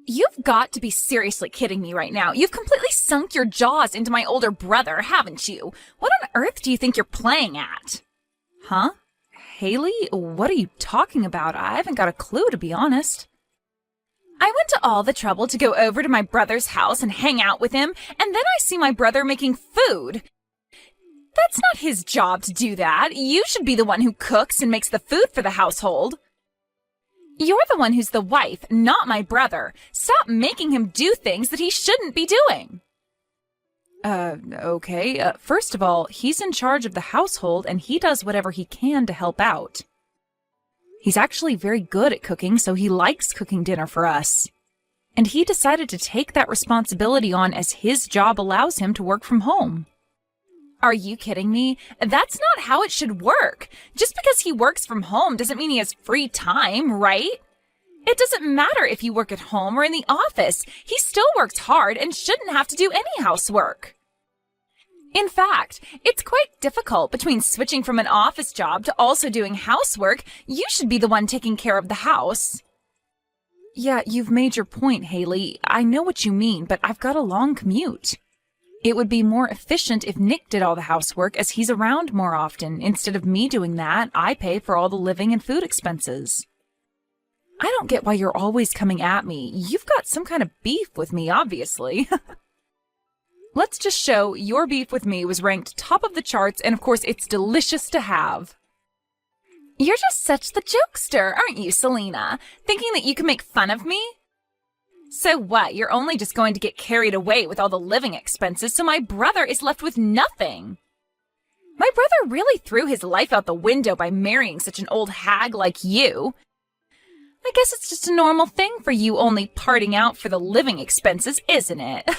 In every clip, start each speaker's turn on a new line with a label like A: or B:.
A: You've got to be seriously kidding me right now. You've completely sunk your jaws into my older brother, haven't you? What on earth do you think you're playing at? Huh? Haley, what are you talking about? I haven't got a clue, to be honest. I went to all the trouble to go over to my brother's house and hang out with him, and then I see my brother making food. That's not his job to do that. You should be the one who cooks and makes the food for the household. You're the one who's the wife, not my brother. Stop making him do things that he shouldn't be doing. Okay. First of all, he's in charge of the household and he does whatever he can to help out. He's actually very good at cooking, so he likes cooking dinner for us. And he decided to take that responsibility on as his job allows him to work from home. Are you kidding me? That's not how it should work. Just because he works from home doesn't mean he has free time, right? It doesn't matter if you work at home or in the office. He still works hard and shouldn't have to do any housework. In fact, it's quite difficult between switching from an office job to also doing housework. You should be the one taking care of the house. Yeah, you've made your point, Haley. I know what you mean, but I've got a long commute. It would be more efficient if Nick did all the housework as he's around more often. Instead of me doing that, I pay for all the living and food expenses. I don't get why you're always coming at me. You've got some kind of beef with me, obviously. Let's just show your beef with me was ranked top of the charts, and of course it's delicious to have. You're just such the jokester, aren't you, Selena? Thinking that you can make fun of me? So what, you're only just going to get carried away with all the living expenses, so my brother is left with nothing. My brother really threw his life out the window by marrying such an old hag like you. I guess it's just a normal thing for you only parting out for the living expenses, isn't it?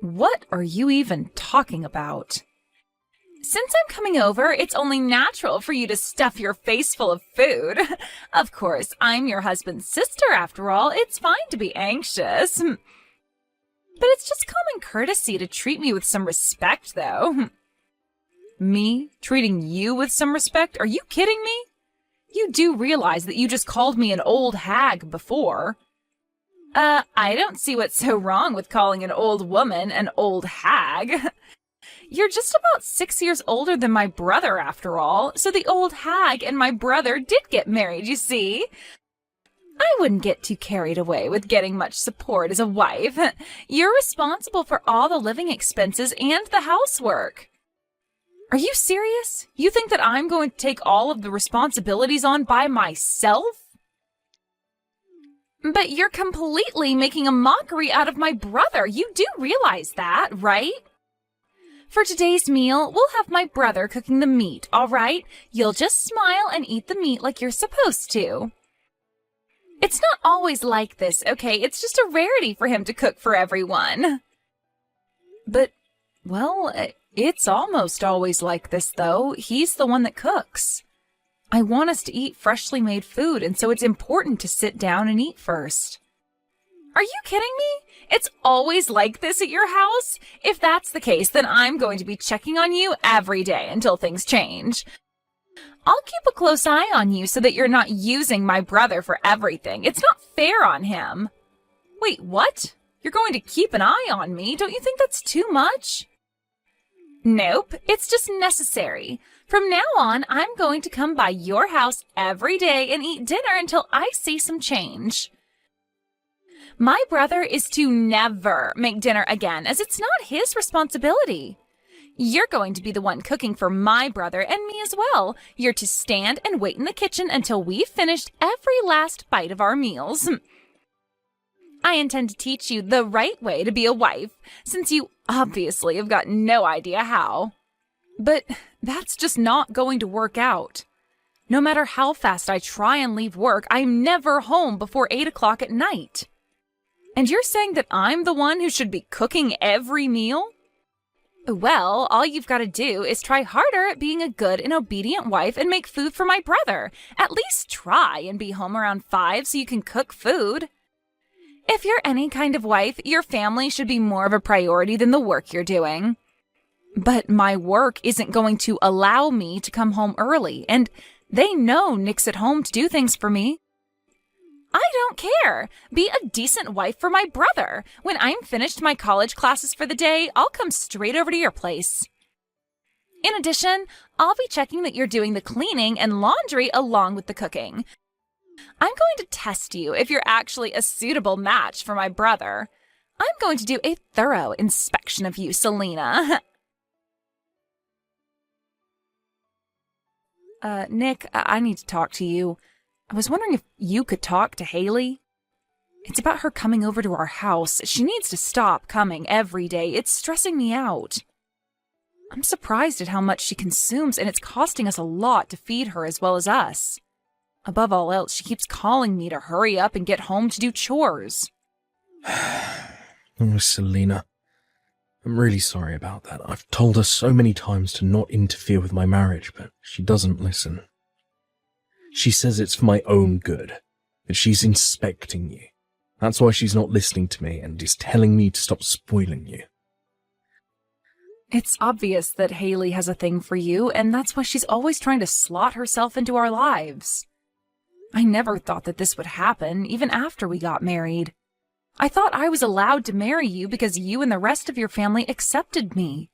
A: What are you even talking about? Since I'm coming over, it's only natural for you to stuff your face full of food. Of course, I'm your husband's sister after all. It's fine to be anxious. But it's just common courtesy to treat me with some respect, though. Me treating you with some respect? Are you kidding me? You do realize that you just called me an old hag before. I don't see what's so wrong with calling an old woman an old hag. You're just about 6 years older than my brother, after all, so the old hag and my brother did get married, you see. I wouldn't get too carried away with getting much support as a wife. You're responsible for all the living expenses and the housework. Are you serious? You think that I'm going to take all of the responsibilities on by myself? But you're completely making a mockery out of my brother. You do realize that, right? For today's meal, we'll have my brother cooking the meat, all right? You'll just smile and eat the meat like you're supposed to. It's not always like this, okay? It's just a rarity for him to cook for everyone. But, well, it's almost always like this, though. He's the one that cooks. I want us to eat freshly made food, and so it's important to sit down and eat first. Are you kidding me? It's always like this at your house? If that's the case, then I'm going to be checking on you every day until things change. I'll keep a close eye on you so that you're not using my brother for everything. It's not fair on him. Wait, what? You're going to keep an eye on me? Don't you think that's too much? Nope, it's just necessary. From now on, I'm going to come by your house every day and eat dinner until I see some change. My brother is to never make dinner again, as it's not his responsibility. You're going to be the one cooking for my brother and me as well. You're to stand and wait in the kitchen until we've finished every last bite of our meals. I intend to teach you the right way to be a wife, since you obviously have got no idea how. But that's just not going to work out. No matter how fast I try and leave work, I'm never home before 8 o'clock at night. And you're saying that I'm the one who should be cooking every meal? Well, all you've got to do is try harder at being a good and obedient wife and make food for my brother. At least try and be home around 5 so you can cook food. If you're any kind of wife, your family should be more of a priority than the work you're doing. But my work isn't going to allow me to come home early, and they know Nick's at home to do things for me. I don't care. Be a decent wife for my brother. When I'm finished my college classes for the day, I'll come straight over to your place. In addition, I'll be checking that you're doing the cleaning and laundry along with the cooking. I'm going to test you if you're actually a suitable match for my brother. I'm going to do a thorough inspection of you, Selena. Nick, I need to talk to you. I was wondering if you could talk to Haley. It's about her coming over to our house. She needs to stop coming every day. It's stressing me out. I'm surprised at how much she consumes, and it's costing us a lot to feed her as well as us. Above all else, she keeps calling me to hurry up and get home to do chores.
B: Oh, Selena. I'm really sorry about that. I've told her so many times to not interfere with my marriage, but she doesn't listen. She says it's for my own good, that she's inspecting you. That's why she's not listening to me and is telling me to stop spoiling you.
A: It's obvious that Haley has a thing for you, and that's why she's always trying to slot herself into our lives. I never thought that this would happen, even after we got married. I thought I was allowed to marry you because you and the rest of your family accepted me.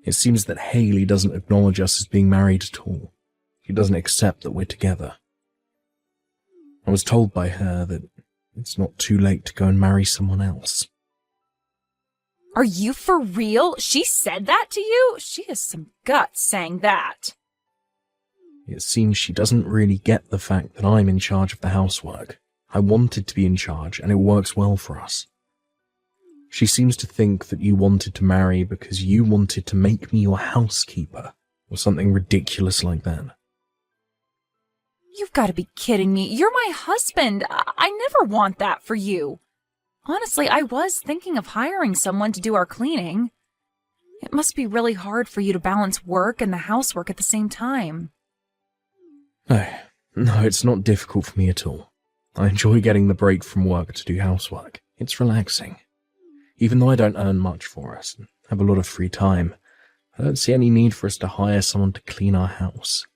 B: It seems that Haley doesn't acknowledge us as being married at all. She doesn't accept that we're together. I was told by her that it's not too late to go and marry someone else.
A: Are you for real? She said that to you? She has some guts saying that.
B: It seems she doesn't really get the fact that I'm in charge of the housework. I wanted to be in charge, and it works well for us. She seems to think that you wanted to marry because you wanted to make me your housekeeper, or something ridiculous like that.
A: You've got to be kidding me. You're my husband. I never want that for you. Honestly, I was thinking of hiring someone to do our cleaning. It must be really hard for you to balance work and the housework at the same time.
B: No, it's not difficult for me at all. I enjoy getting the break from work to do housework. It's relaxing. Even though I don't earn much for us and have a lot of free time, I don't see any need for us to hire someone to clean our house.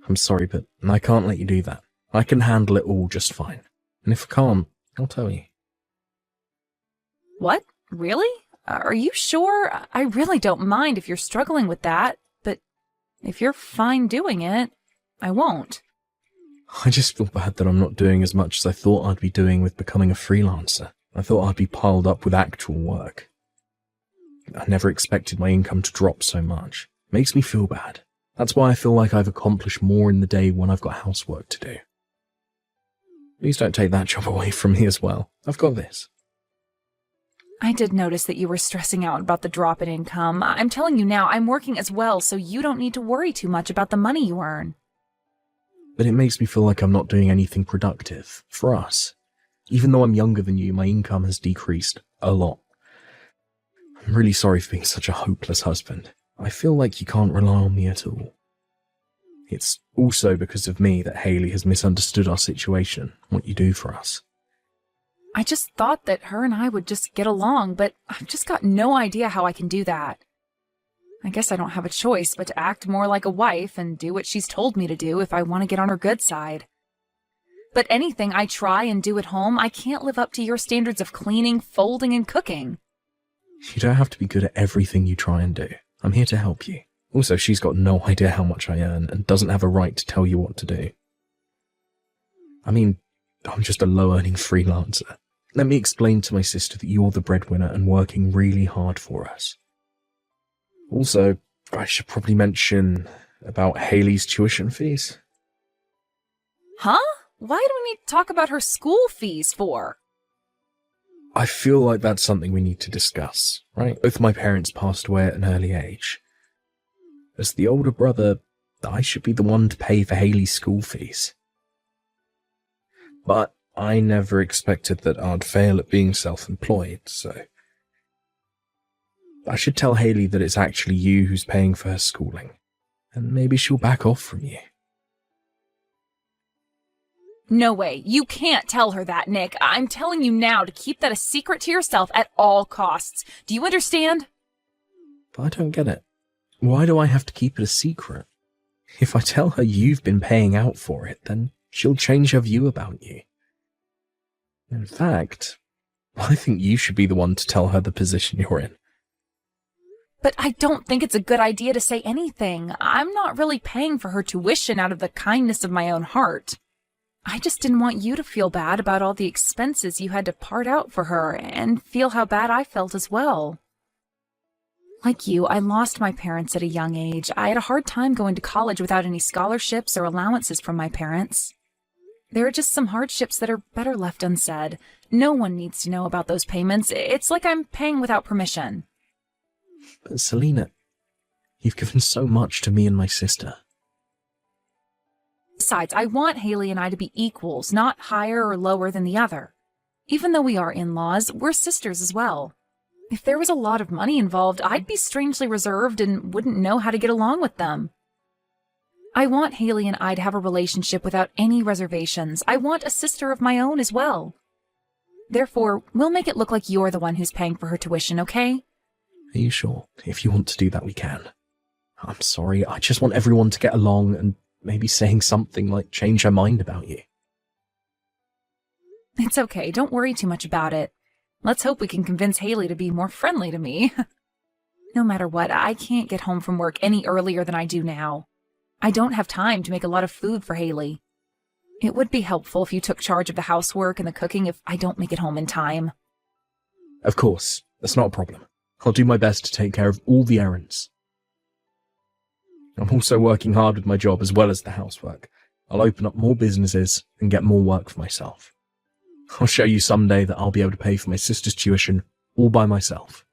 B: I'm sorry, but I can't let you do that. I can handle it all just fine. And if I can't, I'll tell you.
A: What? Really? Are you sure? I really don't mind if you're struggling with that, but if you're fine doing it, I won't.
B: I just feel bad that I'm not doing as much as I thought I'd be doing with becoming a freelancer. I thought I'd be piled up with actual work. I never expected my income to drop so much. It makes me feel bad. That's why I feel like I've accomplished more in the day when I've got housework to do. Please don't take that job away from me as well. I've got this.
A: I did notice that you were stressing out about the drop in income. I'm telling you now, I'm working as well, so you don't need to worry too much about the money you earn.
B: But it makes me feel like I'm not doing anything productive for us. Even though I'm younger than you, my income has decreased a lot. I'm really sorry for being such a hopeless husband. I feel like you can't rely on me at all. It's also because of me that Haley has misunderstood our situation, what you do for us.
A: I just thought that her and I would just get along, but I've just got no idea how I can do that. I guess I don't have a choice but to act more like a wife and do what she's told me to do if I want to get on her good side. But anything I try and do at home, I can't live up to your standards of cleaning, folding, and cooking.
B: You don't have to be good at everything you try and do. I'm here to help you. Also, she's got no idea how much I earn and doesn't have a right to tell you what to do. I mean, I'm just a low-earning freelancer. Let me explain to my sister that you're the breadwinner and working really hard for us. Also, I should probably mention about Haley's tuition fees.
A: Huh? Why do we need to talk about her school fees for?
B: I feel like that's something we need to discuss, right? Both my parents passed away at an early age. As the older brother, I should be the one to pay for Haley's school fees. But I never expected that I'd fail at being self-employed, so I should tell Haley that it's actually you who's paying for her schooling, and maybe she'll back off from you.
A: No way. You can't tell her that, Nick. I'm telling you now to keep that a secret to yourself at all costs. Do you understand?
B: But I don't get it. Why do I have to keep it a secret? If I tell her you've been paying out for it, then She'll change her view about you. In fact, I think you should be the one to tell her the position you're in.
A: But I don't think it's a good idea to say anything. I'm not really paying for her tuition out of the kindness of my own heart. I just didn't want you to feel bad about all the expenses you had to part out for her and feel how bad I felt as well. Like you, I lost my parents at a young age. I had a hard time going to college without any scholarships or allowances from my parents. There are just some hardships that are better left unsaid. No one needs to know about those payments. It's like I'm paying without permission.
B: But Selena, you've given so much to me and my sister.
A: Besides, I want Haley and I to be equals, not higher or lower than the other. Even though we are in-laws, we're sisters as well. If there was a lot of money involved, I'd be strangely reserved and wouldn't know how to get along with them. I want Haley and I to have a relationship without any reservations. I want a sister of my own as well. Therefore, we'll make it look like you're the one who's paying for her tuition, okay?
B: Are you sure? If you want to do that, we can. I'm sorry, I just want everyone to get along and maybe saying something like change her mind about you.
A: It's okay, don't worry too much about it. Let's hope we can convince Haley to be more friendly to me. No matter what, I can't get home from work any earlier than I do now. I don't have time to make a lot of food for Haley. It would be helpful if you took charge of the housework and the cooking if I don't make it home in time.
B: Of course, that's not a problem. I'll do my best to take care of all the errands. I'm also working hard with my job as well as the housework. I'll open up more businesses and get more work for myself. I'll show you someday that I'll be able to pay for my sister's tuition all by myself.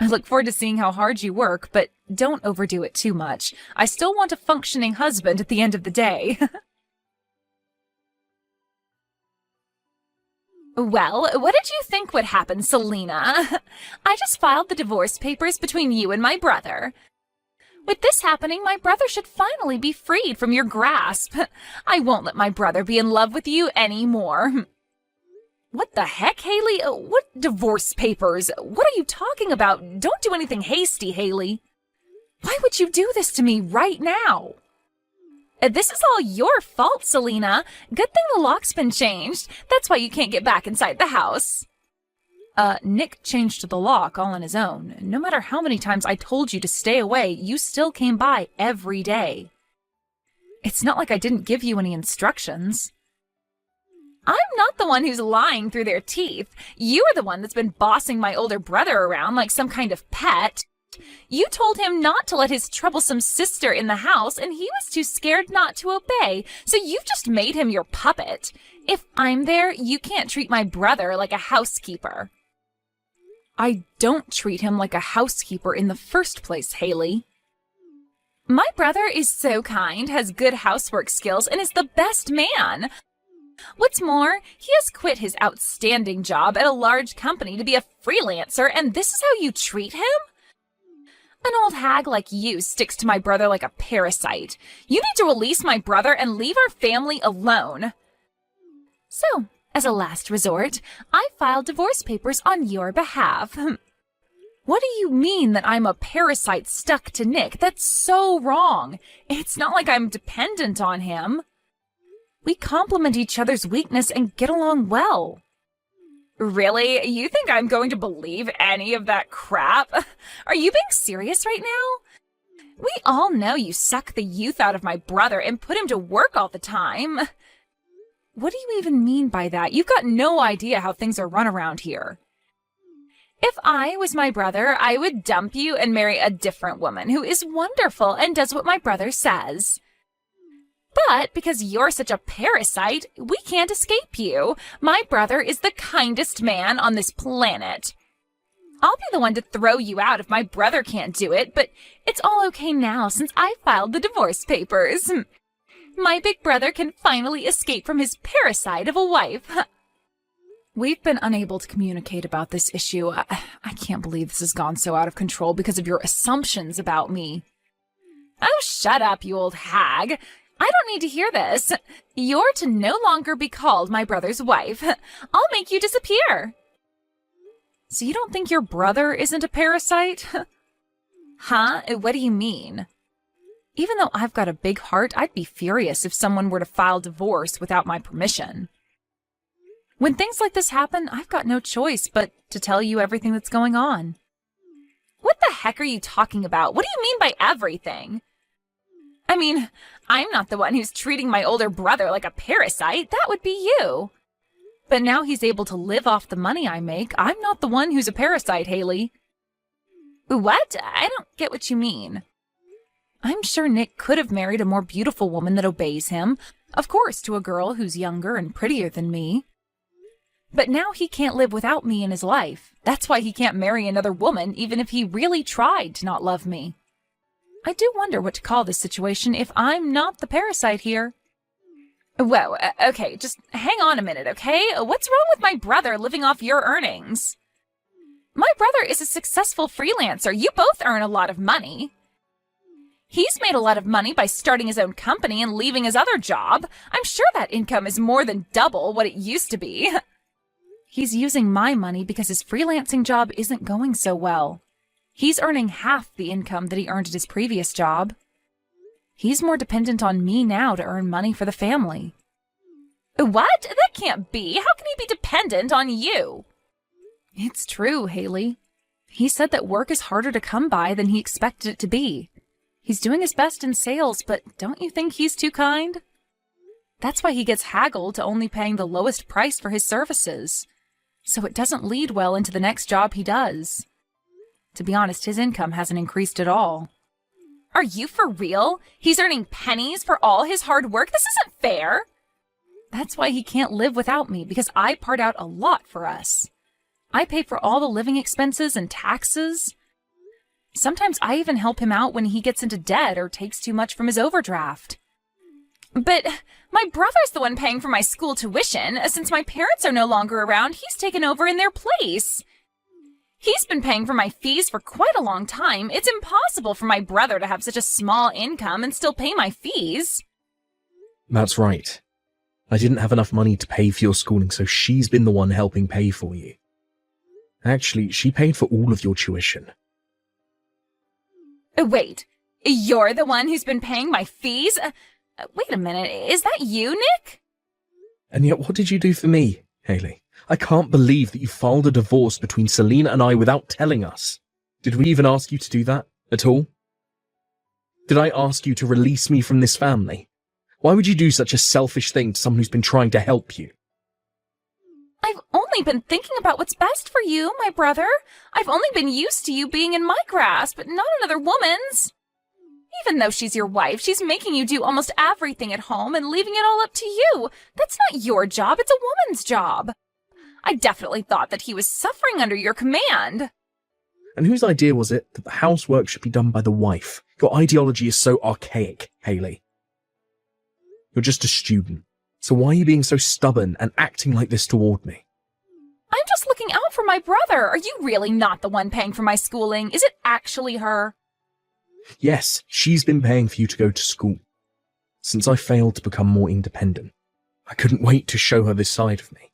A: I look forward to seeing how hard you work, but don't overdo it too much. I still want a functioning husband at the end of the day. Well, what did you think would happen, Selena? I just filed the divorce papers between you and my brother. With this happening, my brother should finally be freed from your grasp. I won't let my brother be in love with you anymore. What the heck, Haley? What divorce papers? What are you talking about? Don't do anything hasty, Haley. Why would you do this to me right now? This is all your fault, Selena. Good thing the lock's been changed. That's why you can't get back inside the house. Nick changed the lock all on his own. No matter how many times I told you to stay away, you still came by every day. It's not like I didn't give you any instructions. I'm not the one who's lying through their teeth. You are the one that's been bossing my older brother around like some kind of pet. You told him not to let his troublesome sister in the house, and he was too scared not to obey, so you've just made him your puppet. If I'm there, you can't treat my brother like a housekeeper. I don't treat him like a housekeeper in the first place, Haley. My brother is so kind, has good housework skills, and is the best man. What's more, he has quit his outstanding job at a large company to be a freelancer, and this is how you treat him? An old hag like you sticks to my brother like a parasite. You need to release my brother and leave our family alone. So, as a last resort, I filed divorce papers on your behalf. What do you mean that I'm a parasite stuck to Nick? That's so wrong. It's not like I'm dependent on him. We complement each other's weakness and get along well. Really? You think I'm going to believe any of that crap? Are you being serious right now? We all know you suck the youth out of my brother and put him to work all the time. What do you even mean by that? You've got no idea how things are run around here. If I was my brother, I would dump you and marry a different woman who is wonderful and does what my brother says. But because you're such a parasite, we can't escape you. My brother is the kindest man on this planet. I'll be the one to throw you out if my brother can't do it, but it's all okay now since I filed the divorce papers. My big brother can finally escape from his parasite of a wife. We've been unable to communicate about this issue. I can't believe this has gone so out of control because of your assumptions about me. Oh, shut up, you old hag. I don't need to hear this. You're to no longer be called my brother's wife. I'll make you disappear. So you don't think your brother isn't a parasite? Huh? What do you mean? Even though I've got a big heart, I'd be furious if someone were to file divorce without my permission. When things like this happen, I've got no choice but to tell you everything that's going on. What the heck are you talking about? What do you mean by everything? I mean, I'm not the one who's treating my older brother like a parasite. That would be you. But now he's able to live off the money I make. I'm not the one who's a parasite, Haley. What? I don't get what you mean. I'm sure Nick could have married a more beautiful woman that obeys him, of course, to a girl who's younger and prettier than me. But now he can't live without me in his life. That's why he can't marry another woman, even if he really tried to not love me. I do wonder what to call this situation if I'm not the parasite here. Whoa, okay, just hang on a minute, okay? What's wrong with my brother living off your earnings? My brother is a successful freelancer. You both earn a lot of money. He's made a lot of money by starting his own company and leaving his other job. I'm sure that income is more than double what it used to be. He's using my money because his freelancing job isn't going so well. He's earning half the income that he earned at his previous job. He's more dependent on me now to earn money for the family. What? That can't be. How can he be dependent on you? It's true, Haley. He said that work is harder to come by than he expected it to be. He's doing his best in sales, but don't you think he's too kind? That's why he gets haggled to only paying the lowest price for his services. So it doesn't lead well into the next job he does. To be honest, his income hasn't increased at all. Are you for real? He's earning pennies for all his hard work? This isn't fair. That's why he can't live without me, because I part out a lot for us. I pay for all the living expenses and taxes. Sometimes I even help him out when he gets into debt or takes too much from his overdraft. But my brother's the one paying for my school tuition. Since my parents are no longer around, he's taken over in their place. He's been paying for my fees for quite a long time. It's impossible for my brother to have such a small income and still pay my fees.
B: That's right. I didn't have enough money to pay for your schooling, so she's been the one helping pay for you. Actually, she paid for all of your tuition.
A: Wait, you're the one who's been paying my fees? Wait a minute, is that you, Nick?
B: And yet what did you do for me, Haley? I can't believe that you filed a divorce between Selena and I without telling us. Did we even ask you to do that at all? Did I ask you to release me from this family? Why would you do such a selfish thing to someone who's been trying to help you?
A: I've only been thinking about what's best for you, my brother. I've only been used to you being in my grasp, not another woman's. Even though she's your wife, she's making you do almost everything at home and leaving it all up to you. That's not your job, it's a woman's job. I definitely thought that he was suffering under your command.
B: And whose idea was it that the housework should be done by the wife? Your ideology is so archaic, Haley. You're just a student, so why are you being so stubborn and acting like this toward me?
A: I'm just looking out for my brother. Are you really not the one paying for my schooling? Is it actually her?
B: Yes, she's been paying for you to go to school. Since I failed to become more independent, I couldn't wait to show her this side of me.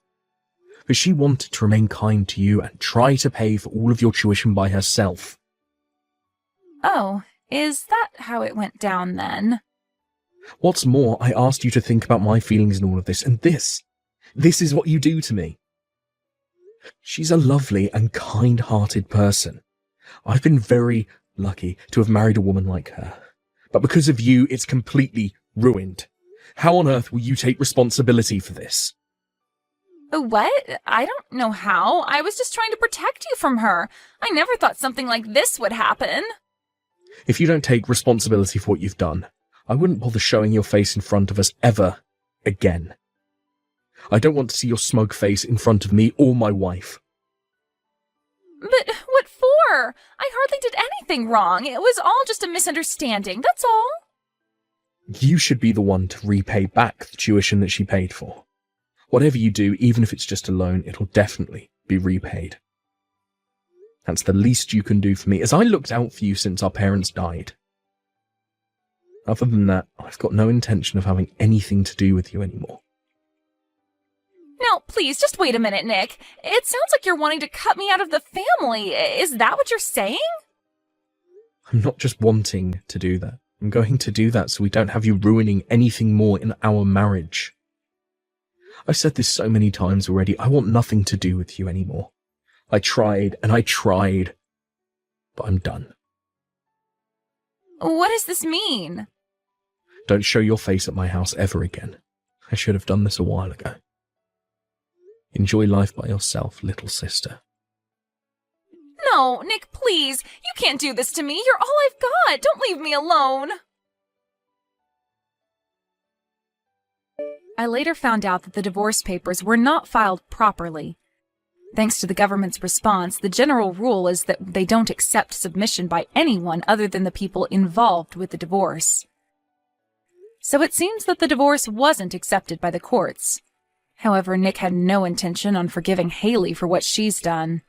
B: But she wanted to remain kind to you and try to pay for all of your tuition by herself.
A: Oh, is that how it went down then?
B: What's more, I asked you to think about my feelings in all of this, and this is what you do to me. She's a lovely and kind-hearted person. I've been very lucky to have married a woman like her. But because of you, it's completely ruined. How on earth will you take responsibility for this?
A: What? I don't know how. I was just trying to protect you from her. I never thought something like this would happen.
B: If you don't take responsibility for what you've done, I wouldn't bother showing your face in front of us ever again. I don't want to see your smug face in front of me or my wife.
A: But what for? I hardly did anything wrong. It was all just a misunderstanding, that's all.
B: You should be the one to repay back the tuition that she paid for. Whatever you do, even if it's just a loan, it'll definitely be repaid. That's the least you can do for me, as I looked out for you since our parents died. Other than that, I've got no intention of having anything to do with you anymore.
A: Now, please, just wait a minute, Nick. It sounds like you're wanting to cut me out of the family. Is that what you're saying?
B: I'm not just wanting to do that. I'm going to do that so we don't have you ruining anything more in our marriage. I've said this so many times already. I want nothing to do with you anymore. I tried and I tried, but I'm done.
A: What does this mean?
B: Don't show your face at my house ever again. I should have done this a while ago. Enjoy life by yourself, little sister.
A: No, Nick, please. You can't do this to me. You're all I've got. Don't leave me alone. I later found out that the divorce papers were not filed properly. Thanks to the government's response, the general rule is that they don't accept submission by anyone other than the people involved with the divorce. So it seems that the divorce wasn't accepted by the courts. However, Nick had no intention on forgiving Haley for what she's done.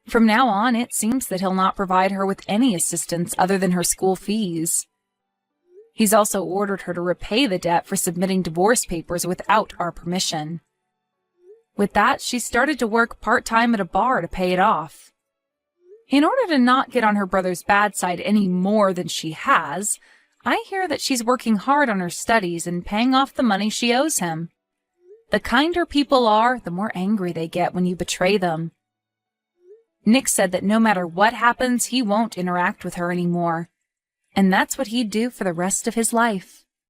A: From now on, it seems that he'll not provide her with any assistance other than her school fees. He's also ordered her to repay the debt for submitting divorce papers without our permission. With that, she started to work part-time at a bar to pay it off. In order to not get on her brother's bad side any more than she has, I hear that she's working hard on her studies and paying off the money she owes him. The kinder people are, the more angry they get when you betray them. Nick said that no matter what happens, he won't interact with her anymore. And that's what he'd do for the rest of his life.